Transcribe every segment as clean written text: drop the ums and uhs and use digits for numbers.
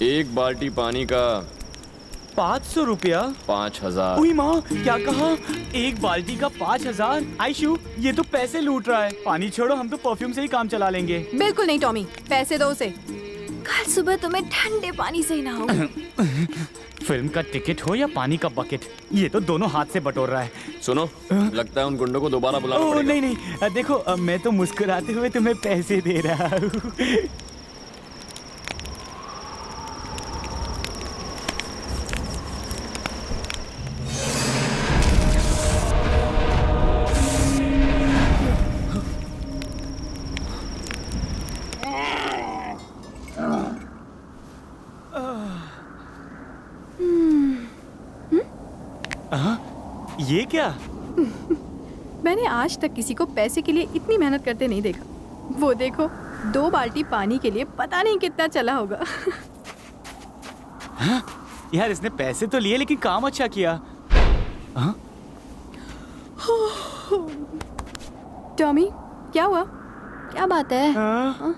एक बाल्टी पानी का 500 रुपया। 5000। उई माँ, क्या कहा? एक बाल्टी का 5000? आयशु, ये तो पैसे लूट रहा है। पानी छोड़ो, हम तो परफ्यूम से ही काम चला लेंगे। बिल्कुल नहीं टॉमी, पैसे दो उसे। कल सुबह तुम्हें ठंडे पानी से ही नहाओ। फिल्म का टिकट हो या पानी का बकेट, ये तो दोनों हाथ से बटोर रहा है। सुनो, लगता है उन गुंडों को दोबारा बुलाना ओह पड़ेगा। नहीं नहीं, देखो मैं तो मुस्कुराते हुए तुम्हें पैसे दे रहा हूँ। ये क्या? मैंने आज तक किसी को पैसे के लिए इतनी मेहनत करते नहीं देखा। वो देखो, 2 बाल्टी पानी के लिए पता नहीं कितना चला होगा। हाँ? यार इसने पैसे तो लिए लेकिन काम अच्छा किया। हाँ? टॉमी, क्या हुआ? क्या बात है? हाँ?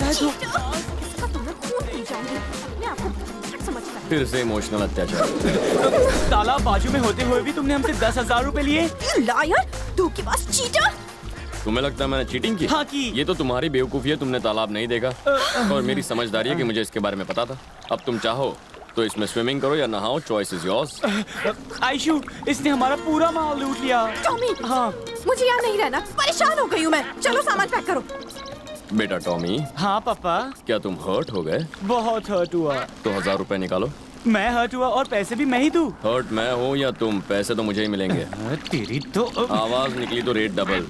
इसका तो मैं खून पी जाऊंगी। अपने आप को फट समझता है। फिर से इमोशनल अत्याचार। तालाब बाजू में होते हुए भी तुमने हमसे 10,000 रुपए लिए। लायर, तू के पास चीटर। तुम्हें लगता है मैंने चीटिंग की? हाँ की। ये तो तुम्हारी बेवकूफी है, तुमने तालाब नहीं देखा। और मेरी समझदारी है कि मुझे इसके बारे में पता था। अब तुम चाहो तो इसमें स्विमिंग करो या नहाओ, चॉइस इज योर्स। आयशु, इसने हमारा पूरा माल लूट लिया। टॉमी, हाँ। मुझे यहाँ नहीं रहना, परेशान हो गई हूँ मैं। चलो सामान पैक करो। बेटा टॉमी, हाँ पापा। क्या तुम हर्ट हो गए? बहुत हर्ट हुआ। तो 1000 रुपए निकालो। मैं हर्ट हुआ और पैसे भी मैं ही दूँ। हर्ट मैं हूँ या तुम, पैसे तो मुझे ही मिलेंगे। तेरी तो आवाज निकली तो रेट डबल।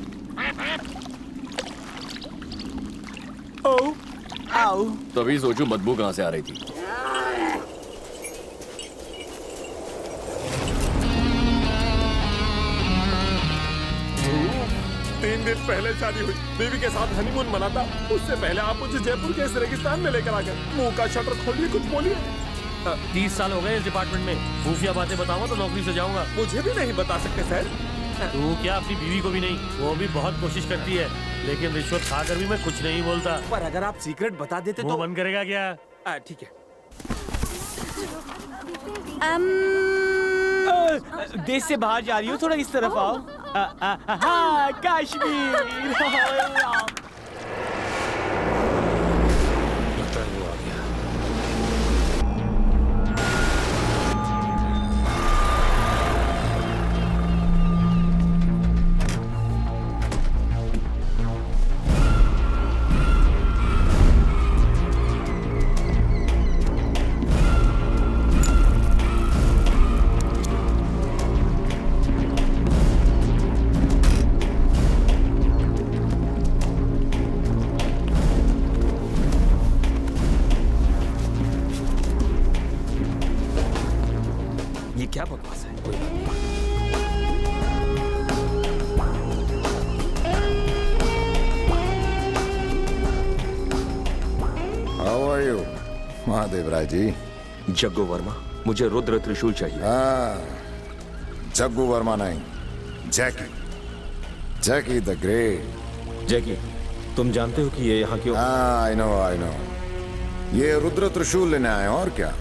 ओ, आओ। तभी सोचूं बदबू कहाँ से आ रही थी। तीन दिन पहले शादी हुई, बीवी के साथ हनीमून मनाता। उससे पहले आप मुझे जयपुर के इस रेगिस्तान में लेकर आ गए। मुंह का शटर खोलिए, कुछ बोलिए। 30 साल हो गए इस डिपार्टमेंट में। खुफिया बातें बताऊंगा तो नौकरी से जाऊंगा। मुझे भी नहीं बता सकते सर। तू क्या, अपनी बीवी को भी नहीं? वो भी बहुत कोशिश करती है, लेकिन रिश्वत खाकर भी मैं कुछ नहीं बोलता। पर अगर आप सीक्रेट बता देते वो तो मन करेगा क्या? ठीक है। देश से बाहर जा रही हो, थोड़ा इस तरफ आओ। हाँ, कश्मीर। ये क्या बकवास है? How are you, Mahadev Rai ji? Jaggu Verma, मुझे रुद्र त्रिशूल चाहिए। जग्गू वर्मा नहीं, जैकी। जैकी द ग्रेट। जैकी, तुम जानते हो कि ये यहाँ क्यों? I know. ये रुद्र त्रिशूल लेने आए हैं, और क्या?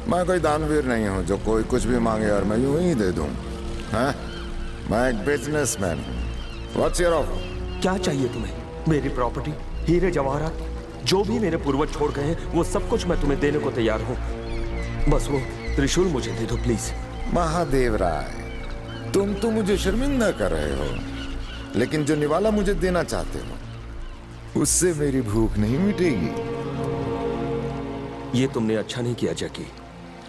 मैं कोई दानवीर नहीं हूँ जो कोई कुछ भी मांगे और मैं यूं ही दे दूं। हाँ? मैं एक बिजनेसमैन हूँ। What's your offer? क्या चाहिए तुम्हें? मेरी प्रॉपर्टी, हीरे जवाहरात, जो भी मेरे पूर्वज छोड़ गए हैं, वो सब कुछ मैं तुम्हें देने को तैयार हूँ। बस वो त्रिशूल मुझे दे दो प्लीज। महादेव राय, तुम तो मुझे शर्मिंदा कर रहे हो, लेकिन जो निवाला मुझे देना चाहते हो उससे मेरी भूख नहीं मिटेगी। ये तुमने अच्छा नहीं किया जैकी।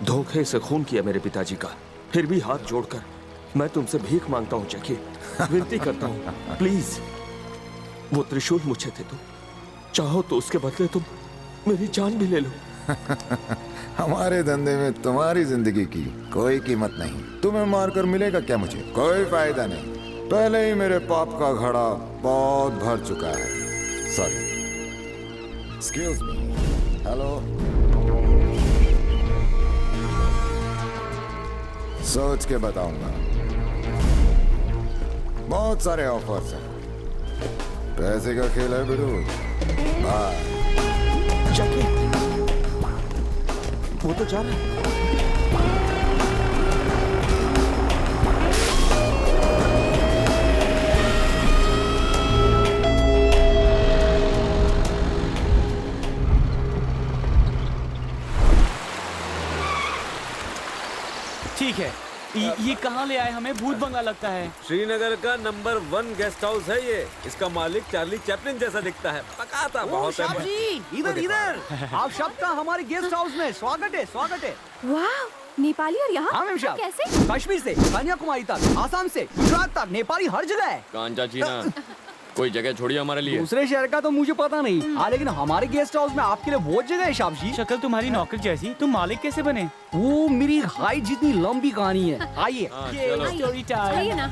धोखे से खून किया मेरे पिताजी का। फिर भी हाथ जोड़कर मैं तुमसे भीख मांगता हूँ जैकी, विनती करता हूँ प्लीज, वो त्रिशूल मुझे दे दो। चाहो तो उसके बदले तुम मेरी जान भी ले लो। हमारे धंधे में तुम्हारी जिंदगी की कोई कीमत नहीं। तुम्हें मारकर मिलेगा क्या मुझे? कोई फायदा नहीं। पहले ही मेरे पाप का घड़ा बहुत भर चुका है। सॉरी। Excuse me. हेलो। सोच के बताऊंगा। बहुत सारे ऑफर्स हैं। पैसे का खेल है बिरू। बाय। वो तो जा रहा है। ठीक है, ये कहाँ ले आए हमें? भूत बंगला लगता है। श्रीनगर का नंबर 1 गेस्ट हाउस है ये। इसका मालिक चार्ली चैपलिन जैसा दिखता है। पकाता बहुत है। इधर इधर आप सबका हमारे गेस्ट हाउस में स्वागत है, स्वागत है। वाह, नेपाली और यहाँ हाँ मैम साहब। कैसे? कश्मीर से कन्याकुमारी तक, आसाम से गुजरात तक, नेपाली हर जगह है। कांचा चीना, कोई जगह छोड़िए हमारे लिए। दूसरे शहर का तो मुझे पता नहीं। हाँ, लेकिन हमारे गेस्ट हाउस में आपके लिए बहुत जगह है साहब जी। शक्ल तुम्हारी नौकर जैसी, तुम मालिक कैसे बने? वो मेरी हाइट जितनी लंबी कहानी है। आइए, हाँ, ये चलो। Story time. आइए ना।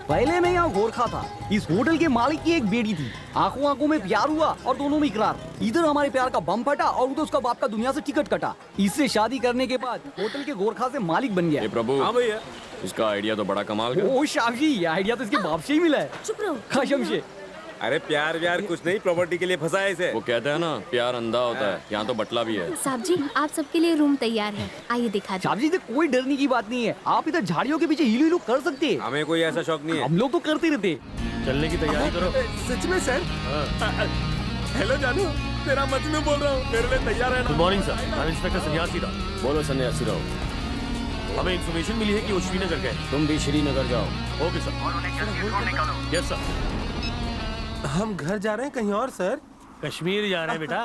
पहले मैं यहाँ गोरखा था। इस होटल के मालिक की एक बेटी थी। आंखों आंखों में प्यार हुआ और दोनों में इकरार। इधर हमारे प्यार का बम फटा और उधर उसका बाप का दुनिया से टिकट कटा। इससे शादी करने के बाद होटल के गोरखा से मालिक बन हे गया। प्रभु, हाँ भैया। इसका आइडिया तो बड़ा कमाल का। ओ शाह जी, ये आइडिया तो इसके बाप से ही मिला है। चुप रहो। कसम से। अरे प्यार व्यार कुछ नहीं, प्रॉपर्टी के लिए फंसा है इसे। वो कहते हैं ना, प्यार अंधा होता है। यहाँ तो बटला भी है। साहब जी, आप सबके लिए रूम तैयार है, आइए दिखा दो। साहब जी, इधर कोई डरने की बात नहीं है। आप इधर झाड़ियों के पीछे हिलू हिलू कर सकते हैं। हमें कोई ऐसा शौक नहीं है। हम लोग तो करते रहते। चलने की तैयारी करो। सच में सर? हेलो जानू, तेरा मजनू बोल रहा हूँ। मेरे लिए तैयार है गुड मॉर्निंग सर, मैं इंस्पेक्टर सन्यासी राव। बोलो सन्यासी रहो। हमें इन्फॉर्मेशन मिली है कि वो श्रीनगर गए। तुम भी श्रीनगर जाओ। Okay sir. Yes sir. हम घर जा रहे हैं कहीं और सर। कश्मीर जा रहे हैं बेटा।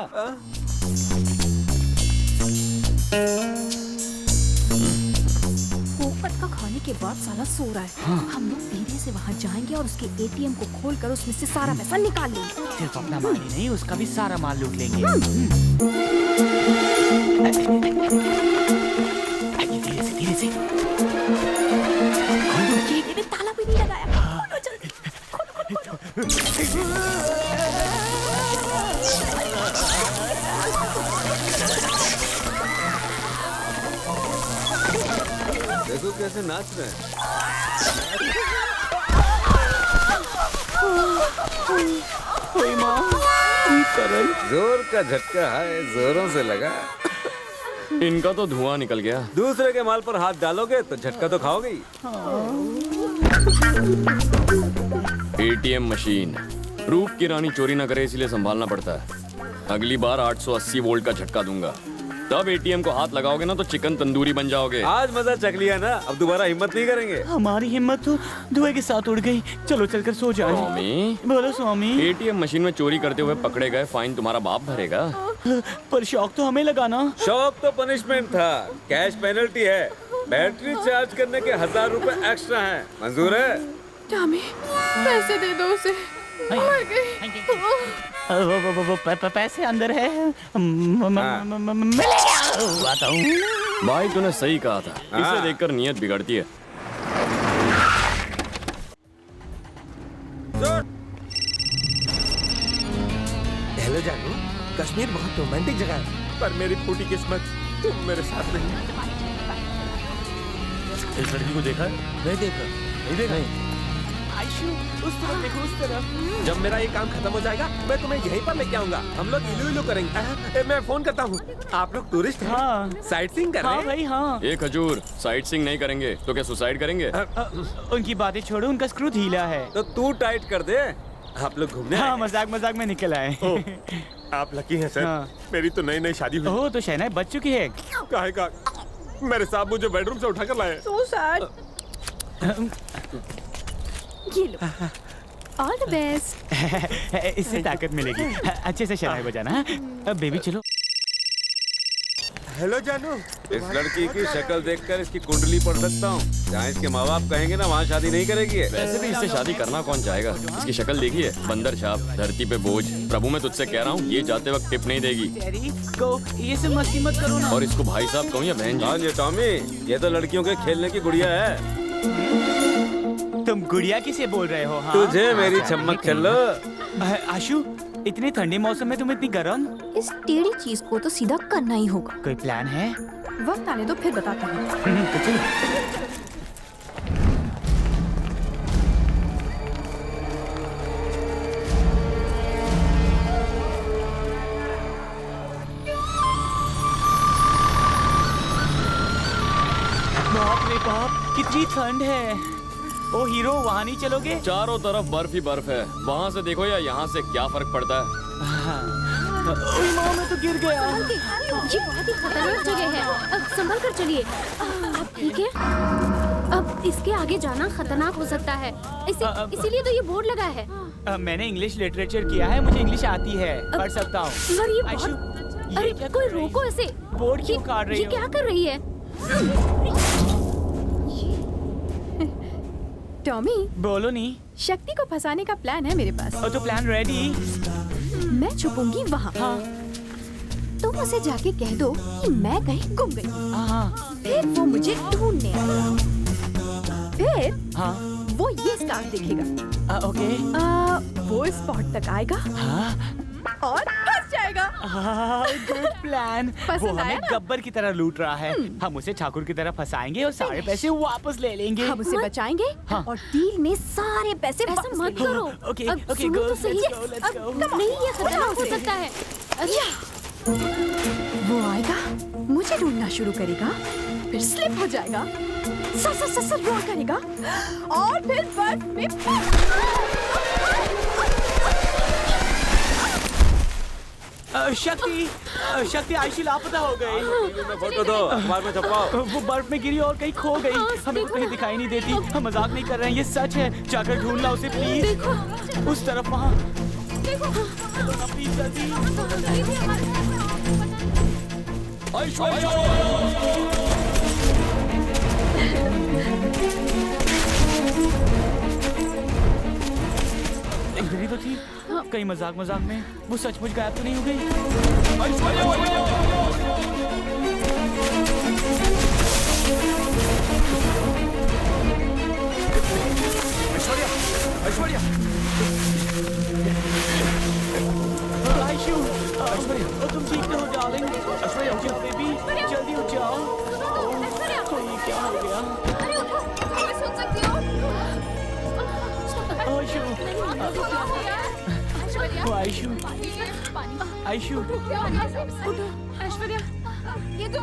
पोपट का खाने के बाद साला सो रहा है। हम लोग धीरे से वहाँ जाएंगे और उसके एटीएम को खोलकर उसमें से सारा पैसा निकाल लेंगे। सिर्फ अपना माल ही नहीं, उसका भी सारा माल लूट लेंगे। धीरे से, धीरे से। ये ताला भी नहीं लगाया। खोलो जल्दी। देखो कैसे नाच रहे हैं। जोर का झटका है, जोरों से लगा। इनका तो धुआं निकल गया। दूसरे के माल पर हाथ डालोगे तो झटका तो खाओगे ही। एटीएम मशीन रूप की रानी चोरी न करे, इसलिए संभालना पड़ता है। अगली बार 880 वोल्ट का झटका दूंगा। तब एटीएम को हाथ लगाओगे ना तो चिकन तंदूरी बन जाओगे। आज मजा चख लिया ना, अब दोबारा हिम्मत नहीं करेंगे। हमारी हिम्मत तो धुएं के साथ उड़ गई। चलो चलकर सो जाए। स्वामी, बोलो स्वामी। एटीएम मशीन में चोरी करते हुए पकड़े गए, फाइन तुम्हारा बाप भरेगा। पर शौक तो हमें लगाना। शौक तो पनिशमेंट था, कैश पेनल्टी है। बैटरी चार्ज करने के 1000 रुपए एक्स्ट्रा हैं। मंजूर है? टामी, पैसे दे दो उसे। मर गई। वो पैसे अंदर है। भाई तूने सही कहा था, इसे देखकर नीयत बिगड़ती है। हेलो जानू, कश्मीर बहुत रोमांटिक जगह है, पर मेरी फूटी किस्मत तुम मेरे साथ नहीं। इस लड़की को देखा है? नहीं देखा। नहीं देखा। आयशु, उस तरफ देखो, उस तरफ। जब मेरा ये काम खत्म हो जाएगा मैं तुम्हें यहीं पर लेके आऊंगा। हम लोग इलू इलू करेंगे। मैं फोन करता हूँ। आप लोग टूरिस्ट हैं? हाँ। साइट सीइंग कर रहे हाँ हैं? भाई हाँ। एक खजूर, साइट सीइंग नहीं करेंगे तो क्या सुसाइड करेंगे? उनकी बातें छोड़ो, उनका स्क्रू ढीला है। तो तू टाइट कर दे। आप लोग घूमने हाँ, आए? मजाक मजाक में निकल आए। आप लकी हैं सर। हाँ। मेरी तो नई नई शादी हुई। ओह, तो शहनाई बच चुकी है। काहे का मेरे साहब मुझे बेडरूम से उठाकर लाए। So sad. ये लो। All the best. इससे ताकत मिलेगी। अच्छे से शहनाई बजाना। अब बेबी चलो। हेलो जानू। इस लड़की की शक्ल देखकर इसकी कुंडली पढ़ सकता हूँ। जहाँ इसके माँ बाप कहेंगे ना, वहाँ शादी नहीं करेगी। वैसे भी इससे शादी करना कौन चाहेगा? इसकी शक्ल देखिए, बंदर छाप, धरती पे बोझ। प्रभु मैं तुझसे कह रहा हूँ, ये जाते वक्त टिप नहीं देगी। को ये सब मस्ती मत करो ना। और इसको भाई साहब कहूँ या बहन हाँ जी? ये टॉमी, ये तो लड़कियों के खेलने की गुड़िया है। तुम गुड़िया किसे बोल रहे हो? हाँ? तुझे मेरी चम्मक चलो। आशु, इतने ठंडे मौसम में तुम इतनी गर्म? इस टेढ़ी चीज को तो सीधा करना ही होगा। कोई प्लान है? वक्त आने दो फिर बताती हूँ। बाप रे बाप, कितनी ठंड है। ओ हीरो, वहाँ नहीं चलोगे? चारों तरफ बर्फ ही बर्फ है, वहाँ से देखो या यहाँ से क्या फर्क पड़ता है। ओए माँ, मैं तो गिर गया। ये बहुत ही खतरनाक जगह है, अब संभल कर चलिए। आप ठीक है? अब इसके आगे जाना खतरनाक हो सकता है, इसीलिए तो ये बोर्ड लगा है। मैंने इंग्लिश लिटरेचर किया है, मुझे इंग्लिश आती है, पढ़ सकता हूँ। पर ये आयशु, बहुत... ये अरे क्या कोई कर रही रोको है? ऐसे। बोर्ड क्यों काट रही ये हो? क्या कर रही है? टॉमी, बोलो नहीं। शक्ति को फंसाने का प्लान है मेरे पास। तो प्लान रेडी। मैं छुपूंगी वहाँ। हाँ तुम उसे जाके कह दो कि मैं कहीं गुम गई। हाँ फिर वो मुझे ढूंढने आएगा। फिर हाँ वो ये स्टार देखेगा। ओके। वो स्पॉट तक आएगा हाँ और फंस जाएगा। Good plan. पसंद वो हमें आया ना? गब्बर की तरह लूट रहा है। हम उसे ठाकुर की तरह फंसाएंगे और सारे पैसे वापस ले लेंगे। हम उसे बचाएंगे हाँ। और डील में सारे पैसे ऐसा वापस मत ले करो। ओके, अब ओके, सुनो go, तो सही। let's go, let's अब go। नहीं, ये खतरनाक हो सकता है। वो आएगा, मुझे ढूंढना शुरू करेगा, फिर स्लिप हो जाएगा, सर रोल करेगा और फिर बर्फ में शक्ति आयशु लापता हो गई। फोटो दो, अखबार में छपवाओ। वो बर्फ में गिरी और कहीं खो गई। हमें तो कहीं दिखाई नहीं देती। हम मजाक नहीं कर रहे हैं, ये सच है। जाकर ढूंढ ला उसे प्लीज। देखो उस तरफ वहाँ। देखो, प्लीज जल्दी। आयशु, आयशु। एक गिरी तो थी, कहीं मजाक में वो सचमुच गायब तो नहीं हो गई। ऐश्वर्या, आयशु, तुम ठीक तो हो डार्लिंग? ऐश्वर्या, उठ जाओ बेबी, जल्दी उठ जाओ। ये क्या हो गया? अरे उठो, मैं सुन सकती हूँ। आयशु, आयशु, आयशु, उठो, ऐश्वर्या, ये तो